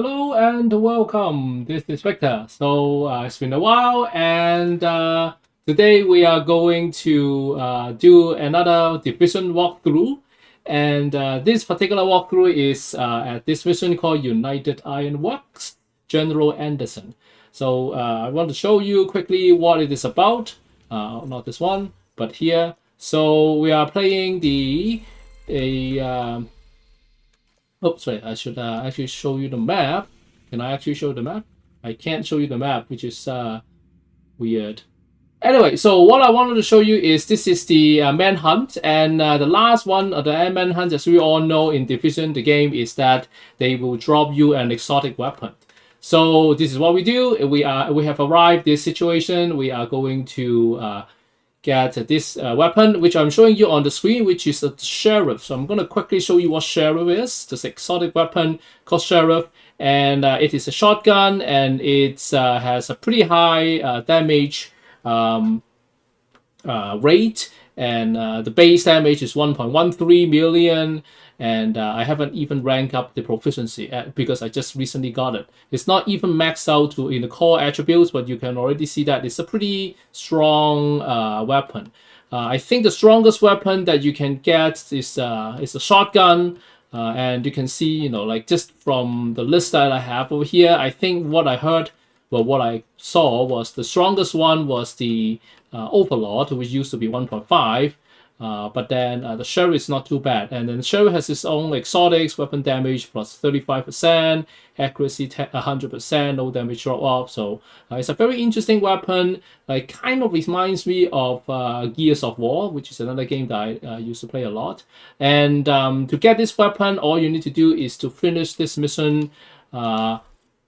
Hello and welcome. This is Victor. It's been a while, and today we are going to do another division walkthrough. And this particular walkthrough is at this mission called United Ironworks, General Anderson. I want to show you quickly what it is about. Not this one, but here. So we are playing a Oops, sorry, I should actually show you the map. Can I actually show the map? I can't show you the map, which is weird. Anyway, so what I wanted to show you is this is the manhunt, and the last one of the manhunt, as we all know in Division, the game, is that they will drop you an exotic weapon. So this is what we do. We have arrived this situation. We are going to get this weapon, which I'm showing you on the screen, which is a sheriff. So I'm going to quickly show you what sheriff is. This exotic weapon called sheriff, and it is a shotgun, and it has a pretty high damage rate, and the base damage is 1.13 million. And I haven't even ranked up the proficiency because I just recently got it. It's not even maxed out to in the core attributes, but you can already see that it's a pretty strong weapon. I think the strongest weapon that you can get is a shotgun. And you can see, like just from the list that I have over here, I think what I saw was the strongest one was the Overlord, which used to be 1.5. But then the Sheriff is not too bad. And then the Sheriff has its own exotics, weapon damage plus 35%, accuracy 100%, no damage drop off. So it's a very interesting weapon. It kind of reminds me of Gears of War, which is another game that I used to play a lot. And to get this weapon, all you need to do is to finish this mission, the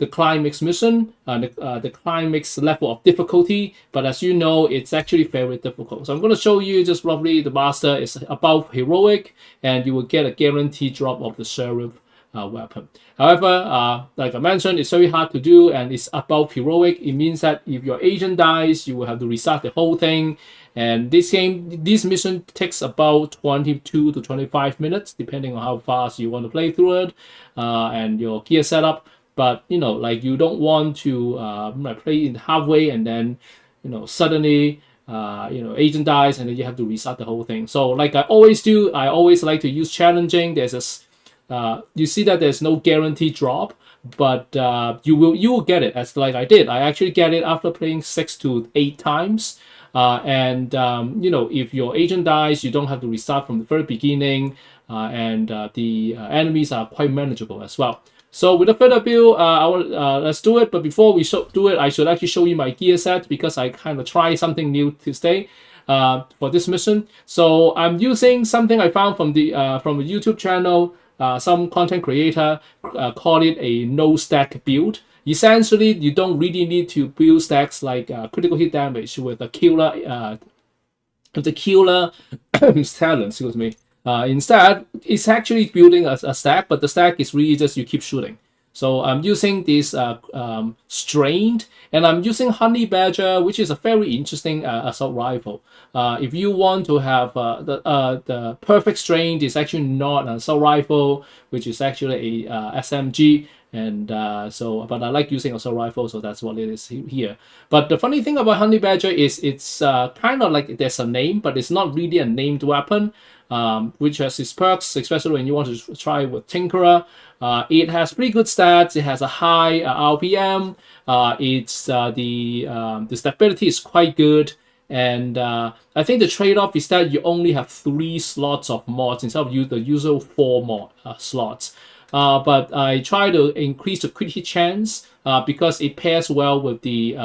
climax mission, the climax level of difficulty. But as you know, it's actually very difficult. So I'm going to show you just roughly the master is above heroic, and you will get a guaranteed drop of the sheriff weapon. However, like I mentioned, it's very hard to do, and it's above heroic. It means that if your agent dies, you will have to restart the whole thing. And this mission takes about 22 to 25 minutes, depending on how fast you want to play through it, and your gear setup. But like you don't want to play in halfway and then suddenly agent dies and then you have to restart the whole thing. So like I always do, I always like to use challenging. There's you see that there's no guaranteed drop, but you will get it, as like I did. I actually get it after playing 6 to 8 times. If your agent dies, you don't have to restart from the very beginning, and the enemies are quite manageable as well. So without further ado, let's do it. But before we do it, I should actually show you my gear set because I kind of try something new today for this mission. So I'm using something I found from the YouTube channel. Some content creator called it a no stack build. Essentially, you don't really need to build stacks like critical hit damage with a killer talent. Excuse me. Instead, it's actually building a stack, but the stack is really just you keep shooting. So I'm using this strained, and I'm using Honey Badger, which is a very interesting assault rifle. If you want to have the perfect strained, is actually not an assault rifle, which is actually a SMG. And but I like using assault rifle, so that's what it is here. But the funny thing about Honey Badger is it's kind of like there's a name, but it's not really a named weapon. Which has its perks, especially when you want to try with Tinkerer. It has pretty good stats. It has a high RPM. The stability is quite good. And I think the trade-off is that you only have 3 slots of mods instead of the usual 4 mod slots. But I try to increase the crit hit chance because it pairs well with the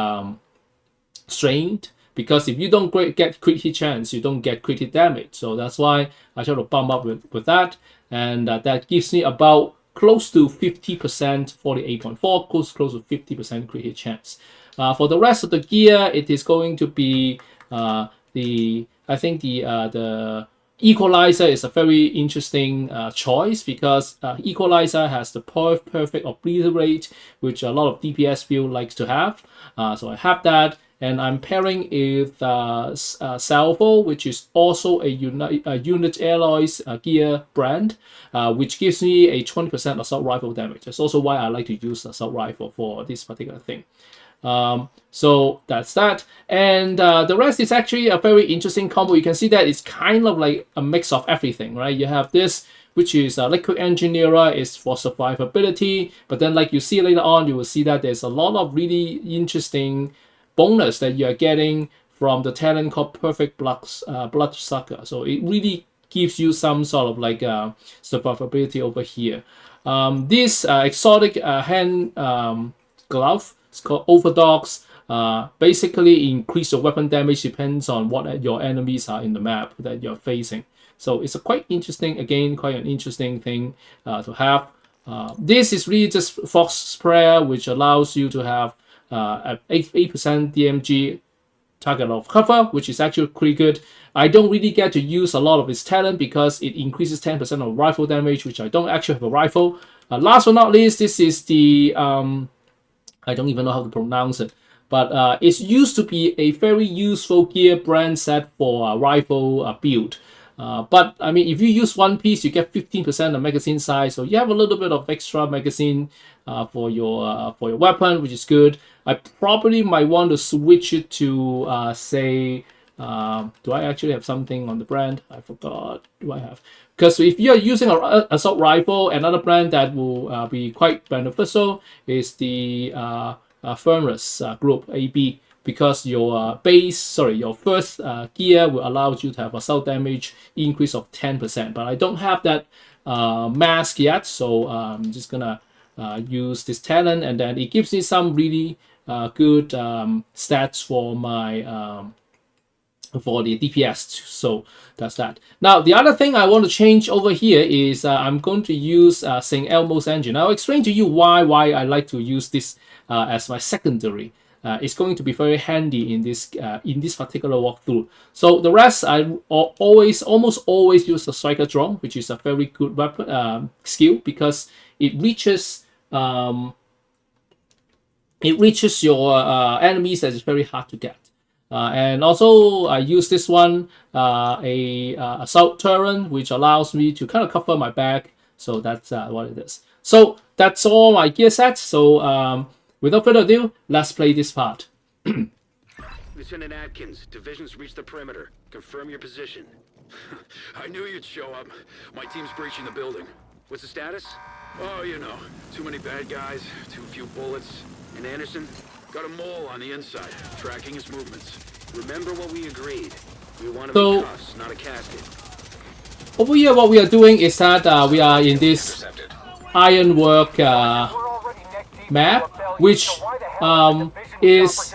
strained. Because if you don't get crit hit chance, you don't get crit hit damage. So that's why I try to bump up with that. And that gives me about close to 50%, 48.4, close to 50% crit hit chance. For the rest of the gear, it is going to be the Equalizer is a very interesting choice because Equalizer has the perfect obliterate, which a lot of DPS build likes to have. So I have that. and I'm pairing with Salvo, which is also a Unit Alloys gear brand, which gives me a 20% assault rifle damage. That's also why I like to use assault rifle for this particular thing. So that's that, and the rest is actually a very interesting combo. You can see that it's kind of like a mix of everything, right? You have this, which is Liquid Engineer, is for survivability, but then like you see later on, you will see that there's a lot of really interesting bonus that you are getting from the talent called Perfect Bloodsucker. So it really gives you some sort of like survivability over here. This exotic hand glove, it's called Overdogs. Basically increase your weapon damage depends on what your enemies are in the map that you're facing. So it's a quite interesting, again, quite an interesting thing to have. This is really just Fox Sprayer, which allows you to have 8% DMG target of cover, which is actually pretty good. I don't really get to use a lot of its talent because it increases 10% of rifle damage, which I don't actually have a rifle. Last but not least, this is the I don't even know how to pronounce it, but it used to be a very useful gear brand set for a rifle build. But I mean, if you use one piece, you get 15% of magazine size, so you have a little bit of extra magazine for your weapon, which is good. I probably might want to switch it to say, do I actually have something on the brand? I forgot. Do I have? Because if you are using an assault rifle, another brand that will be quite beneficial is the Furnace Group AB, because your your first gear will allow you to have assault damage increase of 10%. But I don't have that mask yet, so I'm just gonna use this talent, and then it gives me some really good stats for my for the DPS. So that's that. Now the other thing I want to change over here is I'm going to use St. Elmo's engine. I'll explain to you why I like to use this as my secondary. It's going to be very handy in this particular walkthrough. So the rest I almost always use the striker drone, which is a very good weapon skill, because it reaches your enemies that is very hard to get. And also I use this one, assault turret, which allows me to kind of cover my back. So that's what it is. So that's all my gear sets. So without further ado, let's play this part. Lieutenant Atkins, divisions reach the perimeter. Confirm your position. I knew you'd show up. My team's breaching the building. What's the status? Oh, you know, too many bad guys, too few bullets. And Anderson? Got a mole on the inside, tracking his movements. Remember what we agreed. We want to So, be cuffs, not a casket. Over here, what we are doing is that we are in this Ironwork map, which is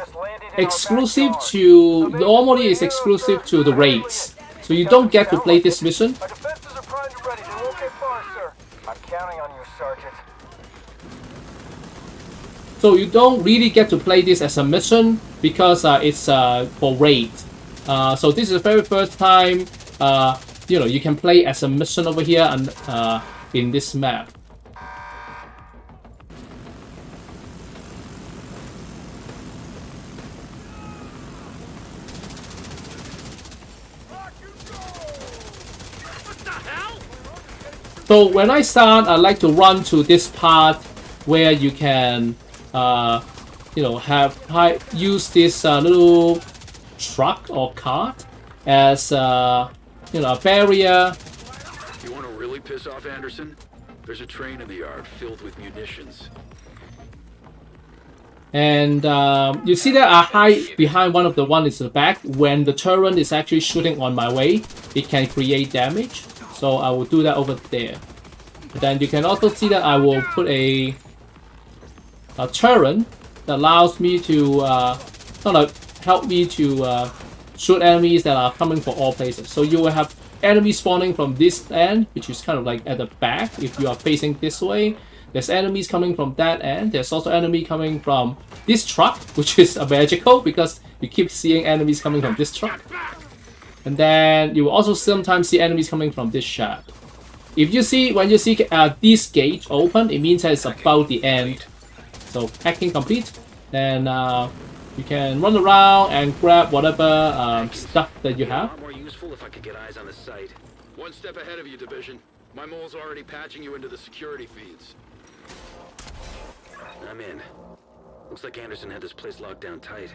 exclusive to, normally is exclusive to the raids. So you don't get to play this mission. Our defenses are primed and ready. They won't get far, sir. I'm counting on you, Sergeant. So you don't really get to play this as a mission because it's for raid. So this is the very first time you can play as a mission over here and in this map. So when I start, I like to run to this part where you can use this little truck or cart as a barrier. You want to really piss off Anderson? There's a train in the yard filled with munitions. And you see that I hide behind one of the one in the back. When the turret is actually shooting on my way, it can create damage. So I will do that over there. And then you can also see that I will put a turret that allows me to help me to shoot enemies that are coming from all places. So you will have enemies spawning from this end, which is kind of like at the back if you are facing this way. There's enemies coming from that end. There's also enemy coming from this truck, which is a magical because you keep seeing enemies coming from this truck. And then you will also sometimes see enemies coming from this shaft. If you see, when you see this gate open, it means that it's about the end. So hacking complete. Then You can run around and grab whatever stuff that you Be a have. lot more useful if I could get eyes on the site. One step ahead of you, Division. My mole's already patching you into the security feeds. I'm in. Looks like Anderson had this place locked down tight.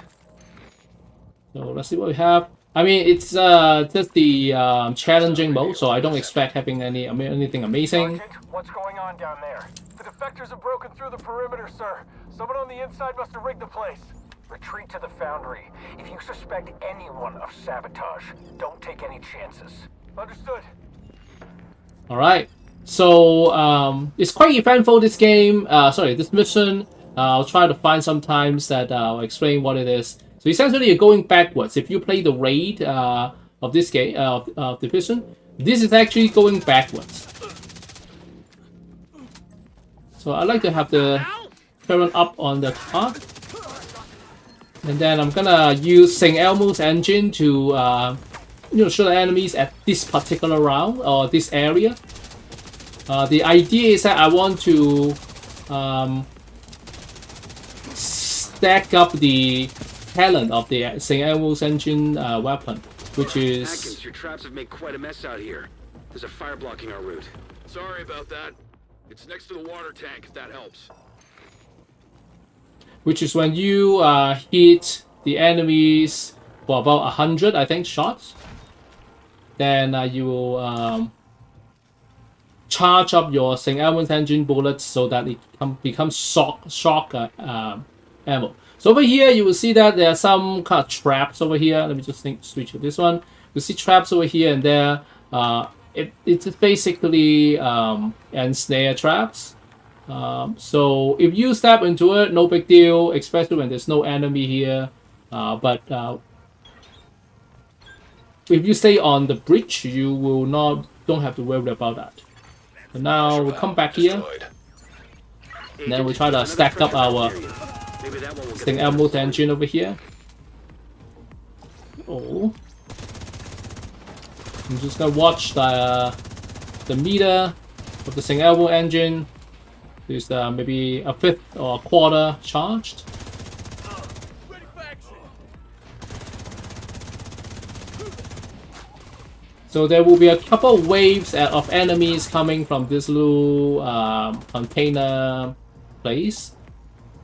So let's see what we have. I mean, it's just the challenging mode, so I don't expect having anything amazing. Sergeant, what's going on down there? The defectors have broken through the perimeter, sir. Someone on the inside must have rigged the place. Retreat to the foundry. If you suspect anyone of sabotage, don't take any chances. Understood. All right. So it's quite eventful, this game. This mission. I'll try to find some times that I'll explain what it is. So essentially, you're going backwards. If you play the raid of this game, of Division, this is actually going backwards. So I like to have the current up on the top. And then I'm gonna use St. Elmo's engine to shoot the enemies at this particular round or this area. The idea is that I want to stack up the talent of the St. Elmo's engine weapon, which is... Atkins, your traps have made quite a mess out here. There's a fire blocking our route. Sorry about that. It's next to the water tank, if that helps. Which is when you hit the enemies for about 100, I think, shots. Then you will charge up your St. Elmo's engine bullets so that it becomes shock ammo. So over here, you will see that there are some kind of traps over here. Let me just switch to this one. You see traps over here and there. It's basically ensnare traps. So if you step into it, no big deal, especially when there's no enemy here. But if you stay on the bridge, you will don't have to worry about that. So now we'll come back here, and then we'll try to stack up our St. Elmo's engine over here. Oh, I'm just gonna watch the meter of the St. Elmo engine. Is maybe a fifth or a quarter charged. So there will be a couple of waves of enemies coming from this little container place.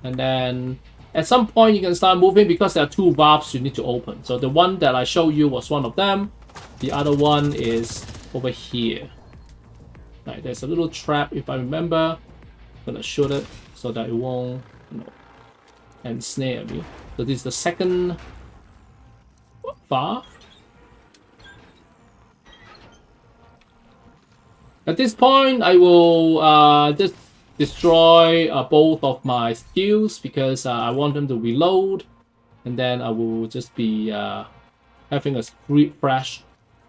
And then at some point you can start moving because there are two valves you need to open. So the one that I showed you was one of them. The other one is over here. Right, there's a little trap if I remember. I'm gonna shoot it so that it won't ensnare me. So this is the second valve. At this point, I will just destroy both of my skills because I want them to reload, and then I will just be having a fresh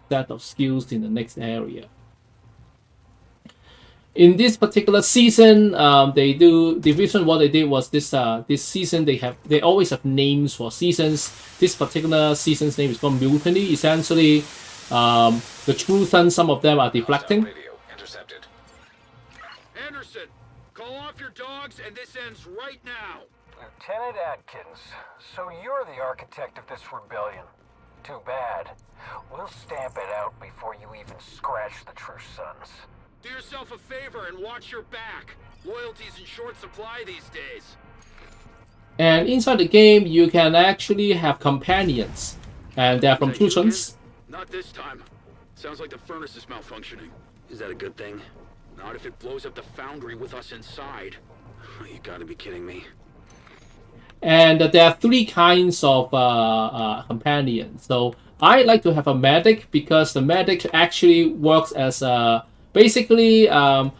set of skills in the next area. In this particular season, Division. What they did was this season they always have names for seasons. This particular season's name is called Mutiny. Essentially, the true sun, some of them are deflecting. Anderson, call off your dogs and this ends right now. Lieutenant Atkins, so you're the architect of this rebellion. Too bad. We'll stamp it out before you even scratch the true sons. Do yourself a favor and watch your back. Loyalty's in short supply these days. And inside the game, you can actually have companions, and they're from true sons. Not this time. Sounds like the furnace is malfunctioning. Is that a good thing? Not if it blows up the foundry with us inside. You gotta be kidding me. And there are three kinds of companions. So I like to have a medic because the medic actually works as a... Basically, the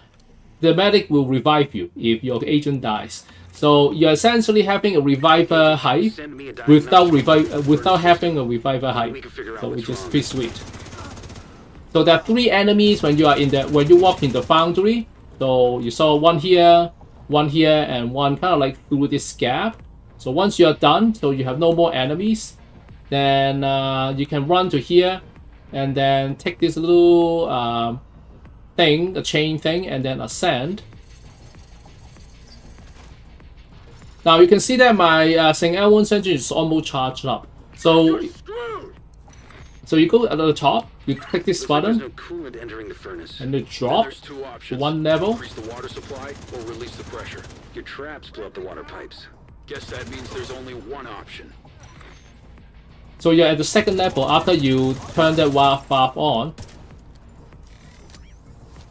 medic will revive you if your agent dies. So you're essentially having a reviver hive without having a reviver hive. So which is pretty sweet. So there are three enemies when you walk in the foundry. So you saw one here, and one kind of like through this gap. So once you're done, so you have no more enemies, then you can run to here, and then take this little thing, the chain thing, and then ascend. Now you can see that my St. Elmo's engine is almost charged up. So you go at the top, you click this button, There's no coolant entering the furnace. and you Then drop there's two to options. one level. Increase the water supply or release the pressure. Your traps blow up the water pipes. Guess that means there's only one option. So you're at the second level after you turn that valve on.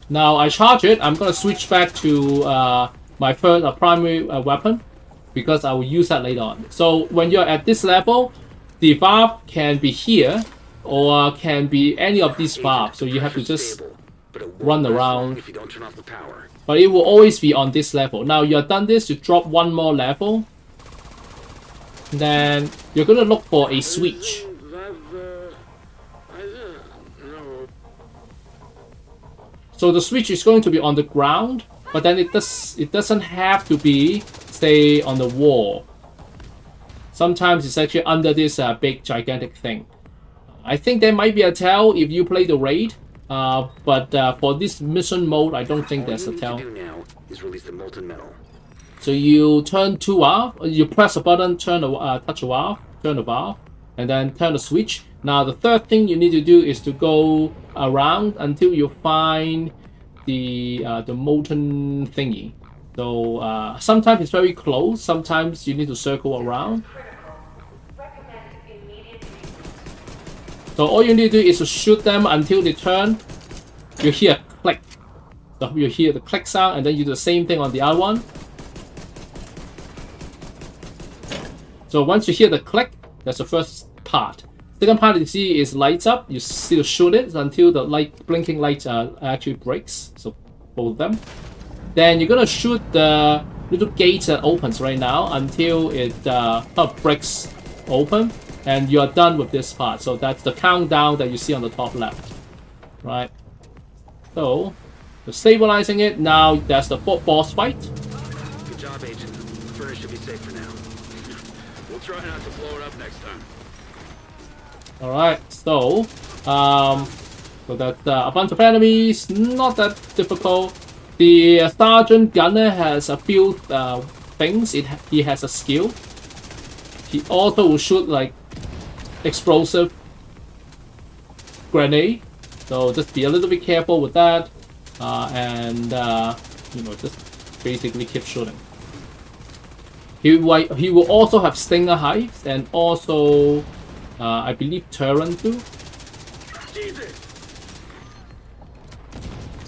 Now I charge it. I'm gonna switch back to my first primary weapon because I will use that later on. So when you're at this level, the valve can be here or can be any of these valves. So you have to Pressure's just stable, but it won't run last around. long if you don't turn off the power. But it will always be on this level. Now you're done this, you drop one more level. Then you're gonna look for a switch. So the switch is going to be on the ground, but then it doesn't have to be stay on the wall. Sometimes it's actually under this big gigantic thing. I think there might be a tell if you play the raid, but for this mission mode, I don't think there's a tell. All you need to do now is release the molten metal. So you turn two valve, you press a button, touch a valve, turn the valve, and then turn the switch. Now the third thing you need to do is to go around until you find the molten thingy. So sometimes it's very close, sometimes you need to circle around. So all you need to do is to shoot them until they turn. You hear click. So you hear the click sound, and then you do the same thing on the other one. So once you hear the click, that's the first part. Second part you see is lights up. You still shoot it until the blinking light actually breaks. So both of them. Then you're gonna shoot the little gate that opens right now until it breaks open, and you are done with this part. So that's the countdown that you see on the top left, right? So we're stabilizing it. Now that's the boss fight. Good job, Agent. The furnace should be safe for now. We'll try not to blow it up next time. All right, so that's a bunch of enemies. Not that difficult. The sergeant gunner has a few things. He has a skill. He also will shoot like explosive grenade. So just be a little bit careful with that, and just basically keep shooting. He will also have stinger hives and also I believe turret too. Jesus!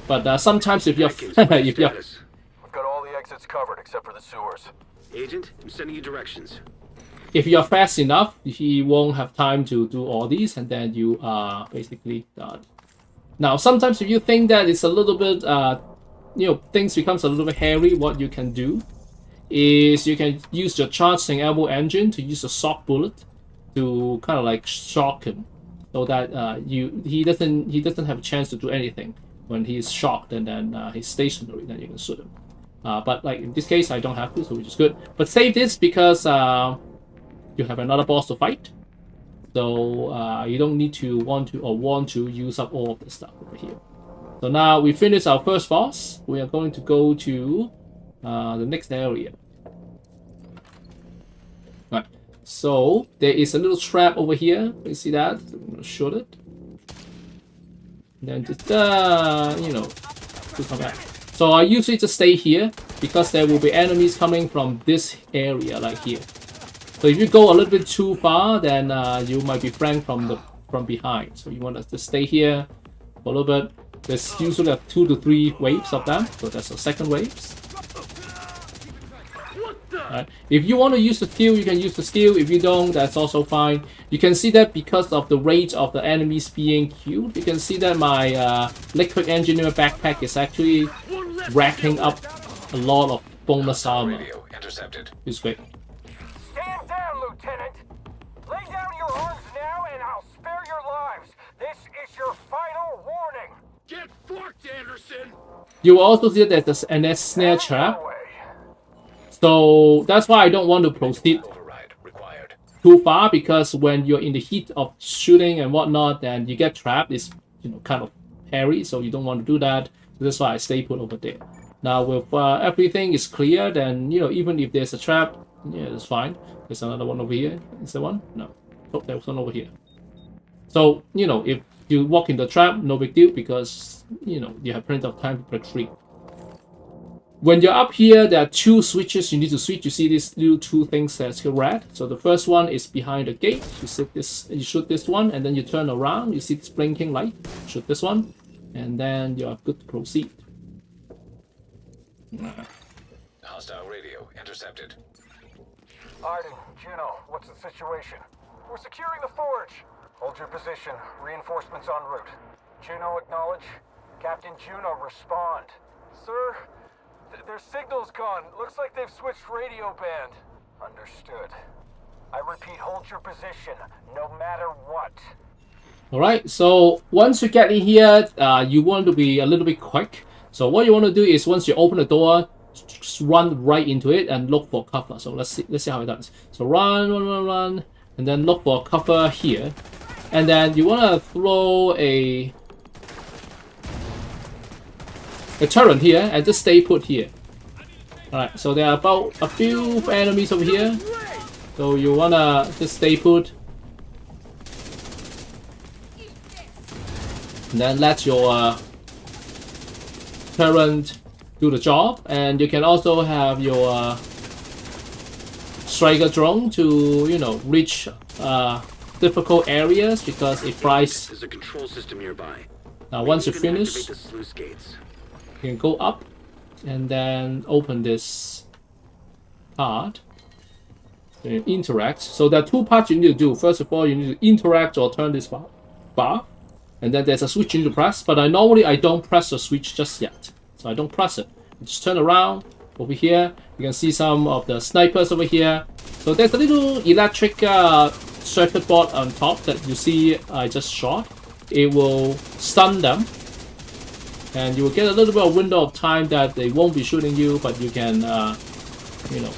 But sometimes if you're Atkins, what's the status? We've got all the exits covered except for the sewers. Agent, I'm sending you directions. if you're fast enough, he won't have time to do all these, and then you are basically done. Now, sometimes if you think that it's a little bit, things becomes a little bit hairy, what you can do is you can use your charging elbow engine to use a shock bullet to kind of like shock him, so that he doesn't have a chance to do anything when he's shocked, and then he's stationary. Then you can shoot him. But like in this case, I don't have to, so which is good. But save this because you have another boss to fight, so you don't need to want to use up all of this stuff over here. So now we finished our first boss. We are going to go to the next area. Right. So there is a little trap over here. You see that? So I'm gonna shoot it. And then just do some back. So I usually just stay here because there will be enemies coming from this area, like here. So if you go a little bit too far, then you might be flanked from behind. So you want to just stay here for a little bit. There's usually 2 to 3 waves of them, so that's the second waves. If you want to use the skill, you can use the skill. If you don't, that's also fine. You can see that because of the rate of the enemies being killed, you can see that my liquid engineer backpack is actually racking up a lot of bonus armor. Radio intercepted. It's great. Stand down, Lieutenant! Lay down your arms now and I'll spare your lives. This is your final warning. Get fucked, Anderson! You will also see that there's an snare trap. Away. So that's why I don't want to proceed Override required. too far, because when you're in the heat of shooting and whatnot, then you get trapped. It's kind of hairy, so you don't want to do that. So that's why I stay put over there. Now with everything is clear, then even if there's a trap, Yeah, that's fine. There's another one over here. Is there one? No. Oh, there was one over here. So, you know, if you walk in the trap, no big deal because, you know, you have plenty of time to retreat. When you're up here, there are 2 switches you need to switch. You see these little 2 things that's red. So the first one is behind the gate. You shoot this one, and then you turn around. You see this blinking light. Shoot this one, and then you are good to proceed. Hostile radio intercepted. Arden, Juno, what's the situation? We're securing the forge. Hold your position. Reinforcements en route. Juno, acknowledge. Captain Juno, respond. Sir, their signal's gone. Looks like they've switched radio band. Understood. I repeat, hold your position, no matter what. Alright, so once you get in here, you want to be a little bit quick. So what you want to do is once you open the door, just run right into it and look for cover. So let's see how it does. So run, and then look for cover here. And then you want to throw a turret here and just stay put here. Alright, so there are about a few enemies over here. So you want to just stay put. And then let your turret do the job. And you can also have your striker drone to, you know, reach difficult areas because it flies. There's a control system nearby. Now once you can finish, activate the sluice gates. you can go up and then open this part. Then you interact. So there are 2 parts you need to do. First of all, you need to interact or turn this bar. And then there's a switch you need to press. But normally I don't press the switch just yet. So I don't press it. I just turn around. Over here, you can see some of the snipers over here. So there's a little electric circuit board on top that you see I just shot. It will stun them. And you will get a little bit of window of time that they won't be shooting you, but you can, you know,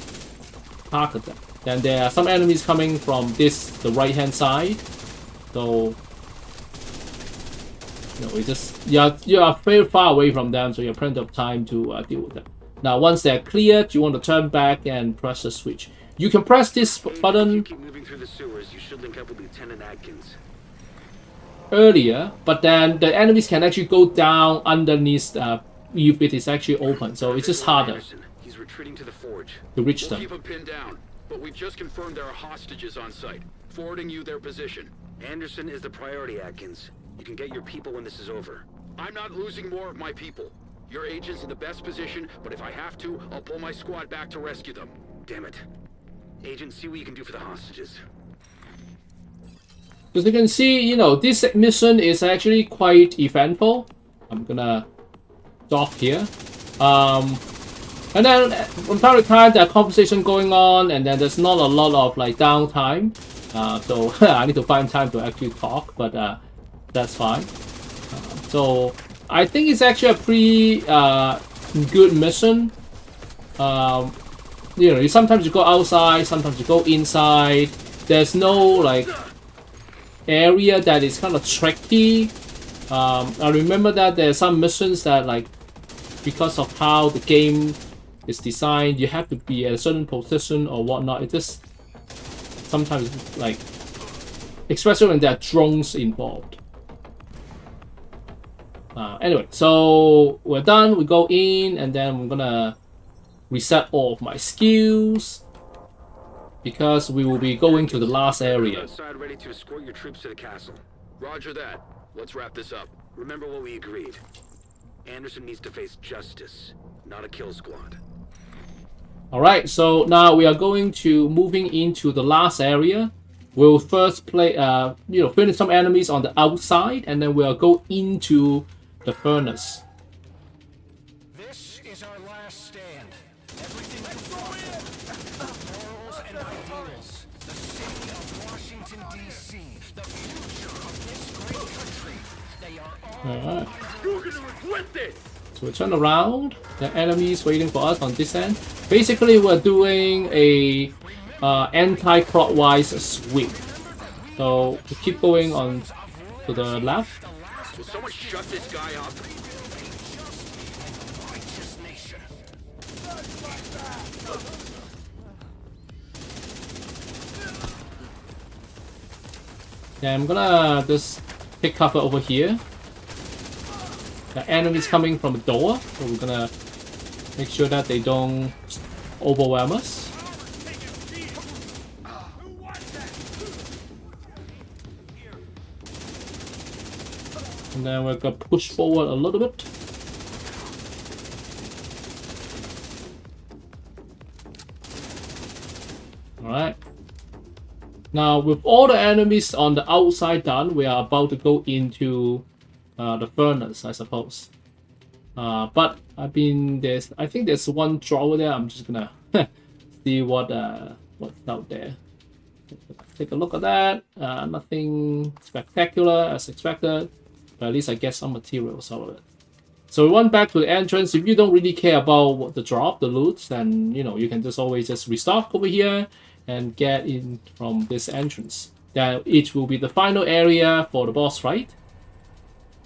target them. Then there are some enemies coming from the right-hand side. So, you know, you are very far away from them, so you have plenty of time to deal with them. Now, once they're cleared, you want to turn back and press the switch. You can press this button. If you keep moving through the sewers, you should link up with Lieutenant Atkins. Earlier, but then the enemies can actually go down underneath if it is actually open, so it's just harder Anderson. He's retreating to the forge. to reach We'll them. keep them pinned down, but we've just confirmed there are hostages on site, forwarding you their position. Anderson is the priority, Atkins. You can get your people when this is over. I'm not losing more of my people. Your agent's in the best position, but if I have to, I'll pull my squad back to rescue them. Damn it. Agent, see what you can do for the hostages. As you can see, you know, this mission is actually quite eventful. I'm gonna dock here. And then from time to time, there's conversation going on, and then there's not a lot of like downtime. So I need to find time to actually talk, but that's fine. So I think it's actually a pretty good mission. You know, sometimes you go outside, sometimes you go inside. There's no like area that is kind of tricky. I remember that there are some missions that like because of how the game is designed, you have to be at a certain position or whatnot. It just sometimes like, especially when there are drones involved. Anyway, so we're done. We go in and then we're gonna reset all of my skills because we will be going to the last area. Outside, ready to escort your troops to the castle. Roger that. Let's wrap this up. Remember what we agreed. Anderson needs to face justice, not a kill squad. Alright, so now we are going to moving into the last area. We'll first play, you know, finish some enemies on the outside, and then we'll go into the furnace. This is our last stand. Everything we fought for. Morals and ideals. The city of Washington, D.C. The future of this great country. They are all Alright. You're gonna regret this! So we turn around. The enemies waiting for us on this end. Basically, we're doing a anti-clockwise sweep. So we keep going on to the left. Will someone shut this guy up? Yeah, I'm gonna just take cover over here. The enemies coming from the door, so we're gonna make sure that they don't overwhelm us. And then we're gonna push forward a little bit. Alright. Now, with all the enemies on the outside done, we are about to go into the furnace, I suppose. But I think there's one drawer there. I'm just gonna see what's out there. Take a look at that. Nothing spectacular as expected, but at least I get some materials out of it. So we went back to the entrance. If you don't really care about the drop, the loot, then you can just always just restock over here and get in from this entrance. Then it will be the final area for the boss fight.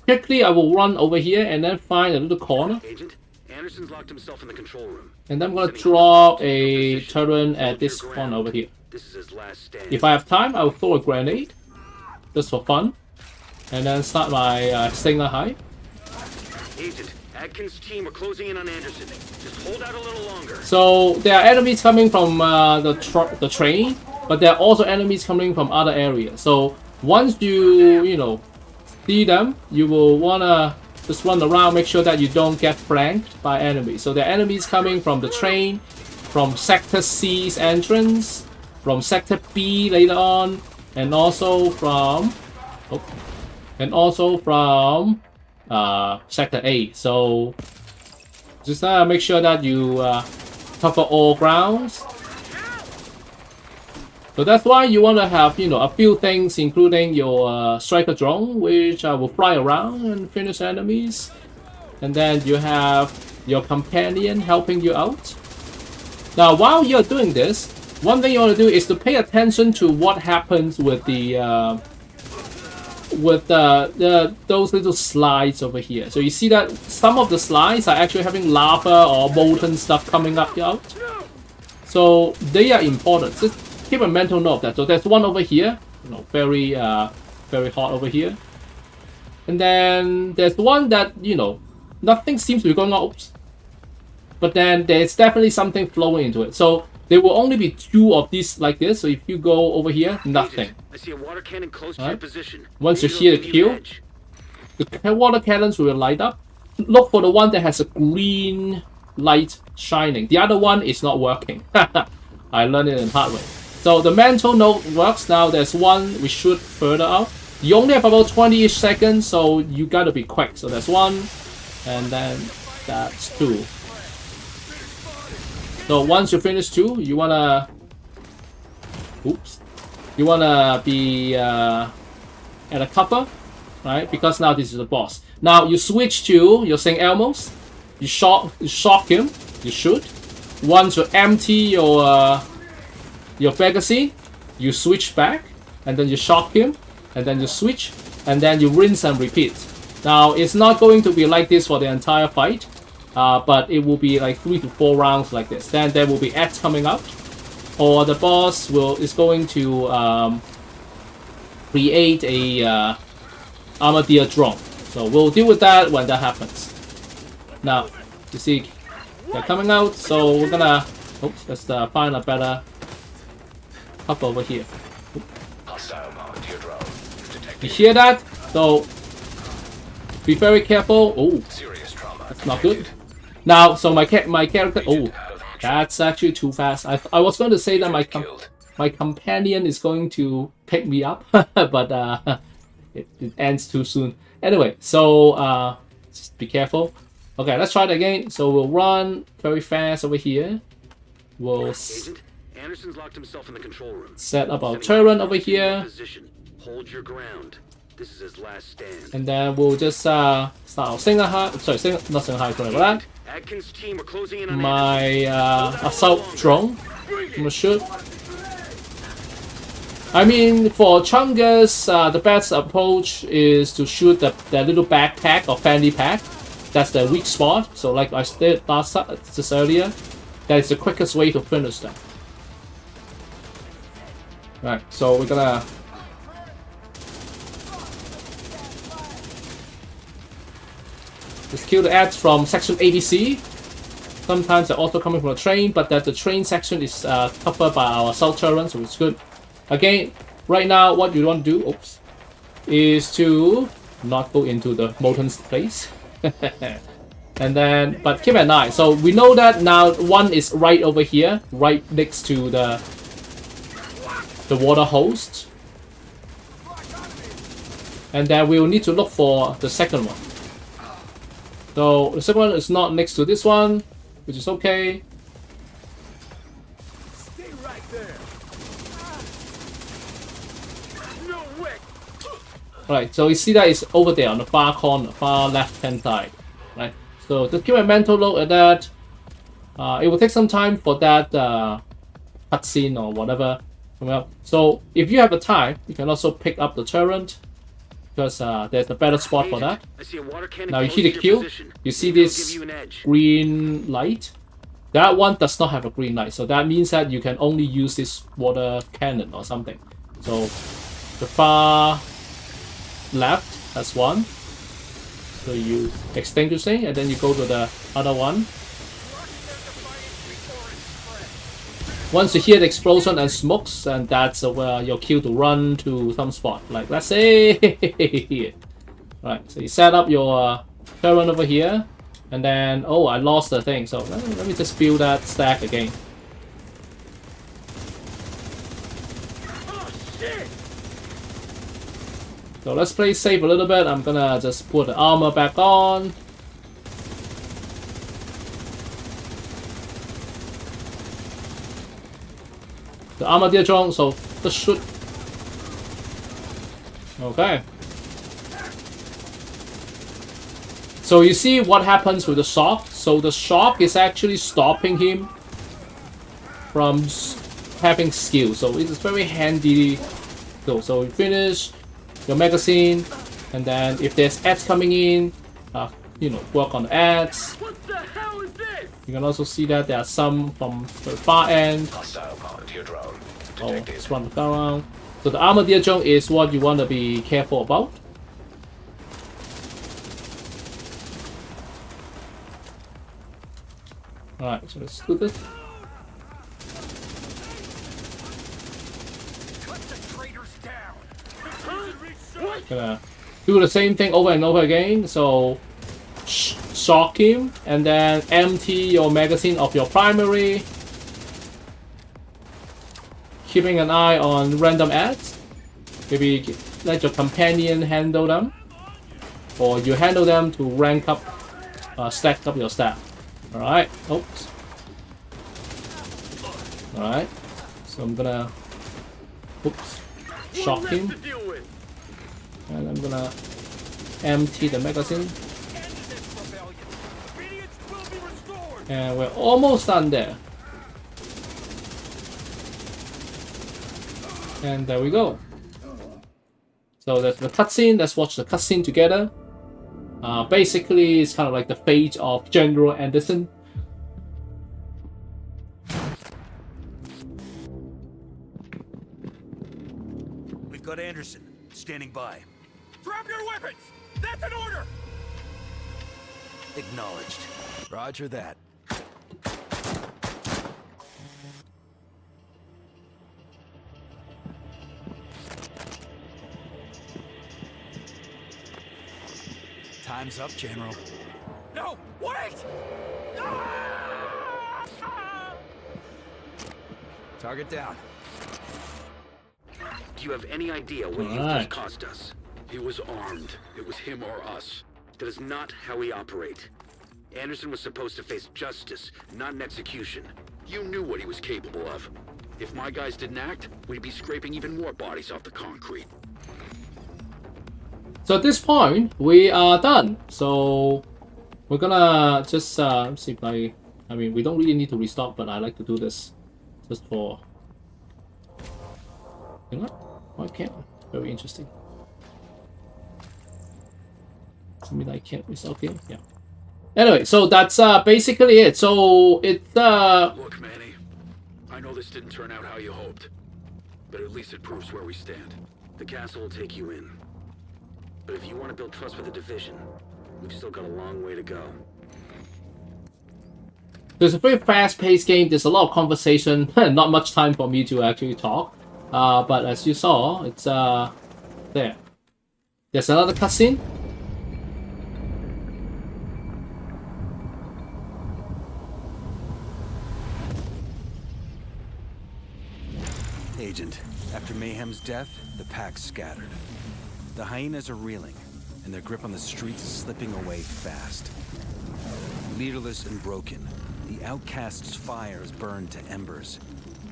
Quickly, I will run over here and then find a little corner. Agent, Anderson's locked himself in the control room. And then I'm gonna drop a turret at this corner over here. This is his last stand. If I have time, I will throw a grenade, just for fun, and then start my Stinger Hive. Agent, Atkins' team are closing in on Anderson. Just hold out a little longer. So there are enemies coming from the train, but there are also enemies coming from other areas. So once you see them, you will wanna just run around, make sure that you don't get flanked by enemies. So there are enemies coming from the train, from Sector C's entrance, from Sector B later on, and also from Sector A. So just make sure that you cover all grounds. So that's why you want to have a few things, including your striker drone, which will fly around and finish enemies, and then you have your companion helping you out. Now, while you're doing this, one thing you want to do is to pay attention to what happens with those little slides over here. So you see that some of the slides are actually having lava or molten stuff coming up out. So they are important. Just keep a mental note of that. So there's one over here, very hot over here. And then there's one that, nothing seems to be going on. Oops. But then there's definitely something flowing into it. So there will only be 2 of these like this. So if you go over here, nothing. I see a water cannon close to your position. Once you hear the kill, the water cannons will light up. Look for the one that has a green light shining. The other one is not working. I learned it in hard way. So the mental note works. Now there's one we shoot further out. You only have about 20-ish seconds, so you gotta be quick. So there's 1, and then that's 2. So once you finish 2, you wanna be at a cover, right? Because now this is the boss. Now you switch to your St. Elmo's. You shock him. You shoot. Once you empty your magazine, you switch back, and then you shock him, and then you switch, and then you rinse and repeat. Now it's not going to be like this for the entire fight, but it will be like 3 to 4 rounds like this. Then there will be ads coming out, or the boss is going to create a armadillo drone. So we'll deal with that when that happens. Now you see they're coming out, so we're gonna let's find a better cover over here. You hear that? So be very careful. Oh, that's not good. Now, so my character. Oh, that's actually too fast. I was going to say that my companion is going to pick me up, but it ends too soon. Anyway, so just be careful. Okay, let's try it again. So we'll run very fast over here. We'll Agent, Anderson's locked himself in the control room. set up our turret over here. Hold your ground. This is his last stand. And then we'll just start our Stinger Hive. Sorry, not Stinger Hive, sorry about that. Atkins' team are closing in on My assault drone. I'm gonna shoot. I mean, for Chungus, the best approach is to shoot that little backpack or fanny pack. That's the weak spot. So like I said just earlier, that is the quickest way to finish them. Right, so we're gonna Just kill the ads from section ABC. Sometimes they're also coming from a train, but that the train section is covered by our south turret, so it's good. Again, right now, what you want to do, is to not go into the molten place. And then, but keep an eye. So we know that now one is right over here, right next to the water host. And then we will need to look for the second one. So the second one is not next to this one, which is okay. Stay right there. No way. Right, so you see that it's over there on the far corner, far left-hand side. Right, so just keep a mental look at that. It will take some time for that cutscene or whatever coming up. So if you have the time, you can also pick up the turret, because there's a better spot for that. I see a water cannon. Now you close hit to the your kill. position. You see Maybe it'll this give you an edge. green light. That one does not have a green light, so that means that you can only use this water cannon or something. So the far left, that's one. So you extinguish it, and then you go to the other one. Once you hear the explosion and smokes, and that's where your cue to run to some spot. Like, let's say here. Right, so you set up your turret over here, and then, oh, I lost the thing, so let me just build that stack again. So let's play safe a little bit. I'm gonna just put the armor back on. The armadillo drone, so just shoot. Okay. So you see what happens with the shock. So the shock is actually stopping him from having skill. So it is very handy. So you finish your magazine, and then if there's ads coming in, work on the ads. What the hell is this? You can also see that there are some from the far end. Hostile volunteer drone. Oh, Detected. just run around. So the armadillo drone is what you want to be careful about. Alright, so let's do this. Cut the traitors down. Gonna do the same thing over and over again. So shock him, and then empty your magazine of your primary. Keeping an eye on random ads. Maybe let your companion handle them, or you handle them to rank up, stack up your stat. All right. Oops. All right. So I'm gonna, shock him, and I'm gonna empty the magazine. And we're almost done there. And there we go. So that's the cutscene. Let's watch the cutscene together. Basically, it's kind of like the fate of General Anderson. We've got Anderson standing by. Drop your weapons! That's an order! Acknowledged. Roger that. Time's up, General. No! Wait! Ah! Target down. Do you have any idea what you Alright. just cost us? He was armed. It was him or us. That is not how we operate. Anderson was supposed to face justice, not an execution. You knew what he was capable of. If my guys didn't act, we'd be scraping even more bodies off the concrete. So at this point, we are done. So we're gonna just see if I mean, we don't really need to restock, but I like to do this just for. You know what? Why can't I? Very interesting. I mean, I can't restock here. Yeah. Anyway, so that's basically it. So it's Look, Manny, I know this didn't turn out how you hoped, but at least it proves where we stand. The castle will take you in. But if you want to build trust with the division, We've still got a long way to go. It's a very fast-paced game. There's a lot of conversation. Not much time for me to actually talk. But as you saw, it's there. There's another cutscene. Agent, after Mayhem's death, the pack's scattered. The hyenas are reeling, and their grip on the streets is slipping away fast. Leaderless and broken, the outcasts' fire is burned to embers,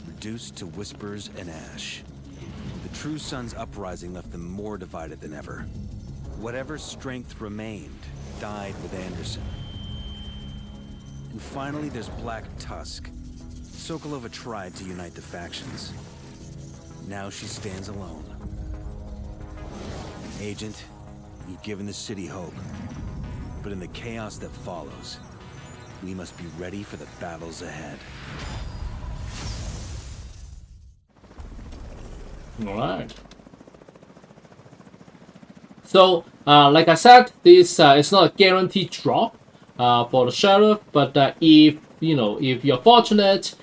reduced to whispers and ash. The true sun's uprising left them more divided than ever. Whatever strength remained died with Anderson. And finally, there's Black Tusk. Sokolova tried to unite the factions. Now she stands alone. Agent, you've given the city hope. But in the chaos that follows, we must be ready for the battles ahead. Alright. So, like I said, this is not a guaranteed drop for the sheriff, but if you're fortunate,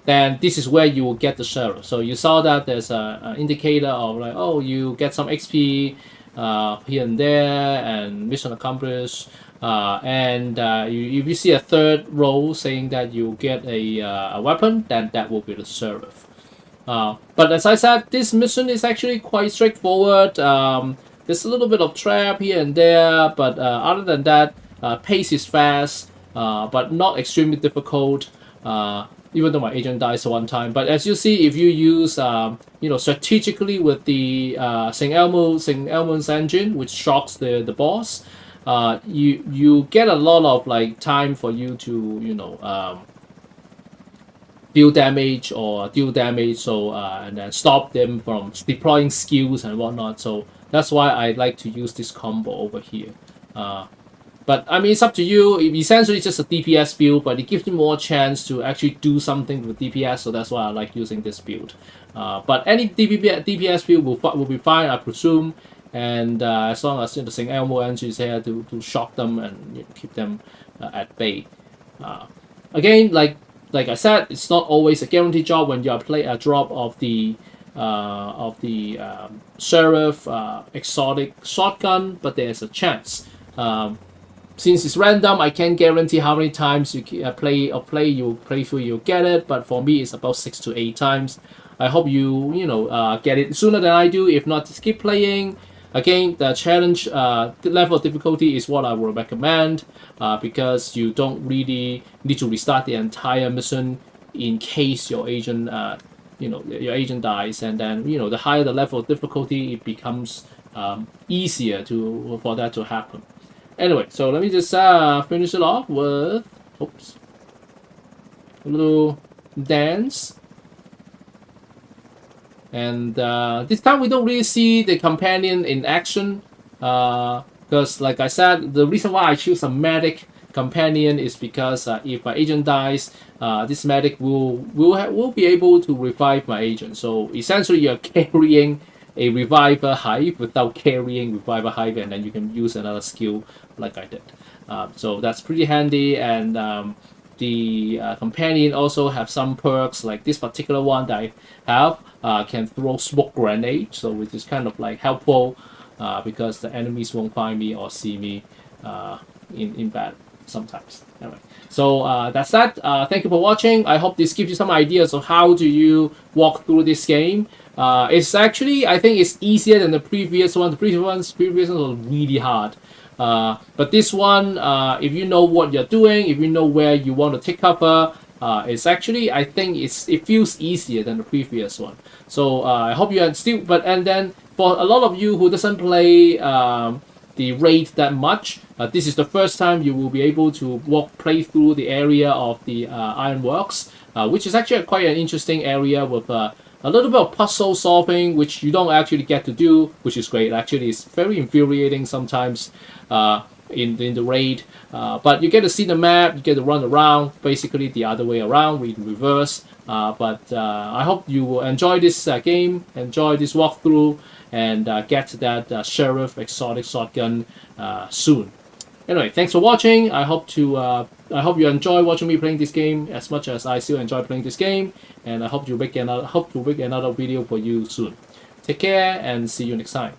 then this is where you will get the sheriff. So you saw that there's an indicator of like, oh, you get some XP here and there, and mission accomplished. If you see a third row saying that you get a weapon, then that will be the sheriff. But as I said, this mission is actually quite straightforward. There's a little bit of trap here and there, but other than that, pace is fast, but not extremely difficult. Even though my agent dies one time, but as you see, if you use strategically with the St. Elmo's engine, which shocks the boss, you get a lot of like time for you to deal damage, so and then stop them from deploying skills and whatnot. So that's why I like to use this combo over here. But I mean, it's up to you. Essentially, it's just a DPS build, but it gives you more chance to actually do something with DPS. So that's why I like using this build. But any DPS build will be fine, I presume. And as long as the St. Elmo engine is here to shock them and keep them at bay. Again, like I said, it's not always a guaranteed job when you play a drop of the sheriff exotic shotgun, but there's a chance. Since it's random, I can't guarantee how many times you play through you'll get it, but for me it's about 6 to 8 times. I hope you get it sooner than I do. If not, just keep playing. Again, the challenge the level of difficulty is what I would recommend, because you don't really need to restart the entire mission in case your agent your agent dies, and then the higher the level of difficulty, it becomes easier for that to happen. Anyway, so let me just finish it off with a little dance. And this time we don't really see the companion in action, because like I said, the reason why I choose a medic companion is because if my agent dies, this medic will be able to revive my agent. So essentially, you're carrying a reviver hive without carrying reviver hive, and then you can use another skill like I did. So that's pretty handy, and the companion also have some perks, like this particular one that I have can throw smoke grenade, so which is kind of like helpful because the enemies won't find me or see me in battle sometimes. Anyway, so that's that. Thank you for watching. I hope this gives you some ideas of how do you walk through this game. It's actually, I think it's easier than the previous one. The previous one was really hard. But this one, if you know what you're doing, if you know where you want to take cover, it's actually, I think it feels easier than the previous one. So I hope you are still, and then for a lot of you who doesn't play the raid that much, this is the first time you will be able to play through the area of the Ironworks, which is actually quite an interesting area with a little bit of puzzle solving, which you don't actually get to do, which is great. Actually, it's very infuriating sometimes. in the raid. But you get to see the map, you get to run around, basically the other way around, in reverse. But I hope you will enjoy this game, enjoy this walkthrough, and get that Sheriff exotic shotgun soon. Anyway, thanks for watching. I hope you enjoy watching me playing this game as much as I still enjoy playing this game, and I hope to make another video for you soon. Take care and see you next time.